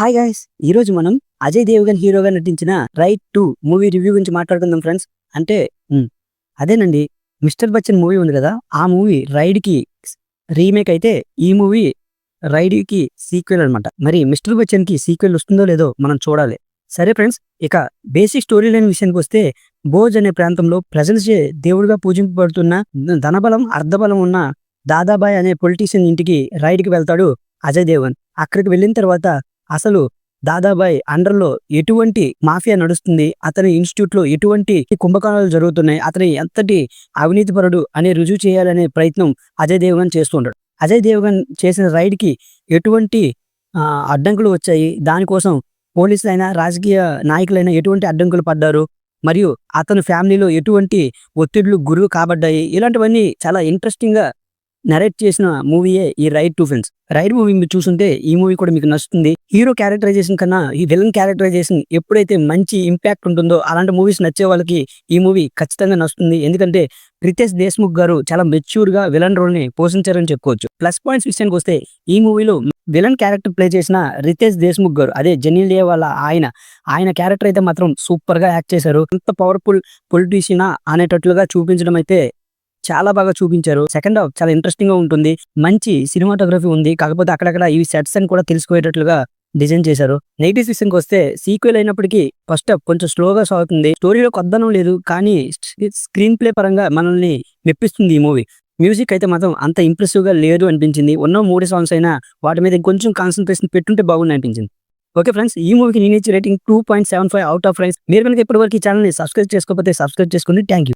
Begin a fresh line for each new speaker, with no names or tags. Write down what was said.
Hi guys, ఈరోజు మనం అజయ్ దేవగన్ హీరోగా నటించిన రైడ్ 2 మూవీ రివ్యూ గురించి మాట్లాడుకుందాం ఫ్రెండ్స్. అంటే అదేనండి, మిస్టర్ బచ్చన్ మూవీ ఉంది కదా, ఆ మూవీ రైడ్కి రీమేక్ అయితే ఈ మూవీ రైడ్కి సీక్వెల్ అనమాట. మరి మిస్టర్ బచ్చన్కి సీక్వెల్ వస్తుందో లేదో మనం చూడాలి. సరే ఫ్రెండ్స్, ఇక బేసిక్ స్టోరీ లైన్ విషయానికి వస్తే, భోజ్ అనే ప్రాంతంలో ప్రజలచే దేవుడిగా పూజింపబడుతున్న ధనబలం అర్ధబలం ఉన్న దాదాబాయ్ అనే పొలిటీషియన్ ఇంటికి రైడ్కి వెళ్తాడు అజయ్ దేవగన్. అక్కడికి వెళ్ళిన తర్వాత అసలు దాదాబాయ్ అండర్లో ఎటువంటి మాఫియా నడుస్తుంది, అతని ఇన్స్టిట్యూట్ లో ఎటువంటి కుంభకోణాలు జరుగుతున్నాయి, అతని ఎంతటి అవినీతిపరుడు అనే రుజువు చేయాలనే ప్రయత్నం అజయ్ దేవగన్ చేస్తుంటాడు. అజయ్ దేవగన్ చేసిన రైడ్ కి ఎటువంటి అడ్డంకులు వచ్చాయి, దానికోసం పోలీసులైనా రాజకీయ నాయకులైనా ఎటువంటి అడ్డంకులు పడ్డారు, మరియు అతని ఫ్యామిలీలో ఎటువంటి ఒత్తిళ్లు గురువు కాబడ్డాయి, ఇలాంటివన్నీ చాలా ఇంట్రెస్టింగ్ గా నరేట్ చేసిన మూవీయే ఈ రైడ్ 2 ఫ్రెండ్స్. రైడ్ మూవీ మీరు చూస్తుంటే ఈ మూవీ కూడా మీకు నచ్చుతుంది. హీరో క్యారెక్టరైజేషన్ కన్నా ఈ విలన్ క్యారెక్టరైజేషన్ ఎప్పుడైతే మంచి ఇంపాక్ట్ ఉంటుందో అలాంటి మూవీస్ నచ్చే వాళ్ళకి ఈ మూవీ ఖచ్చితంగా నచ్చుతుంది. ఎందుకంటే రితేష్ దేశ్ముఖ్ గారు చాలా మెచ్యూర్ గా విలన్ రోల్ ని పోషించారని చెప్పుకోవచ్చు. ప్లస్ పాయింట్స్ విషయానికి వస్తే, ఈ మూవీలో విలన్ క్యారెక్టర్ ప్లే చేసిన రితేష్ దేశ్ముఖ్ గారు, అదే జెనిలియా వాళ్ళ ఆయన క్యారెక్టర్ అయితే మాత్రం సూపర్ గా యాక్ట్ చేశారు. ఎంత పవర్ఫుల్ పొలిటీషియనా అనేటట్లుగా చూపించడం అయితే చాలా బాగా చూపించారు. సెకండ్ హాఫ్ చాలా ఇంట్రెస్టింగ్ గా ఉంటుంది. మంచి సినిమాటోగ్రఫీ ఉంది. కాకపోతే అక్కడక్కడ ఈ సెట్స్ అని కూడా తెలుసుకోయేటట్లుగా డిజైన్ చేశారు. నెగిటివ్స్ విషయానికి వస్తే, సీక్వెల్ అయినప్పటికీ ఫస్ట్ హాఫ్ కొంచెం స్లోగా సాగుతుంది. స్టోరీలో కొద్దనం లేదు, కానీ స్క్రీన్ ప్లే పరంగా మనల్ని మెప్పిస్తుంది ఈ మూవీ. మ్యూజిక్ అయితే మాత్రం అంత ఇంప్రెసివ్ గా లేదు అనిపించింది. ఉన్న 3 సాంగ్స్ అయినా వాటి మీద ఇంకొంచెం కాన్సన్ట్రేషన్ పెట్టుంటే బాగుంది అనిపించింది. ఓకే ఫ్రెండ్స్, ఈ మూవీకి నేను ఇచ్చే రేటింగ్ 2.75 అవుట్ ఆఫ్ ఫ్రెండ్స్. మీరు కనుక ఇప్పటివరకు ఈ ఛానల్ని సబ్స్క్రైబ్ చేసుకోకపోతే సబ్స్క్రైబ్ చేసుకోండి. Thank you.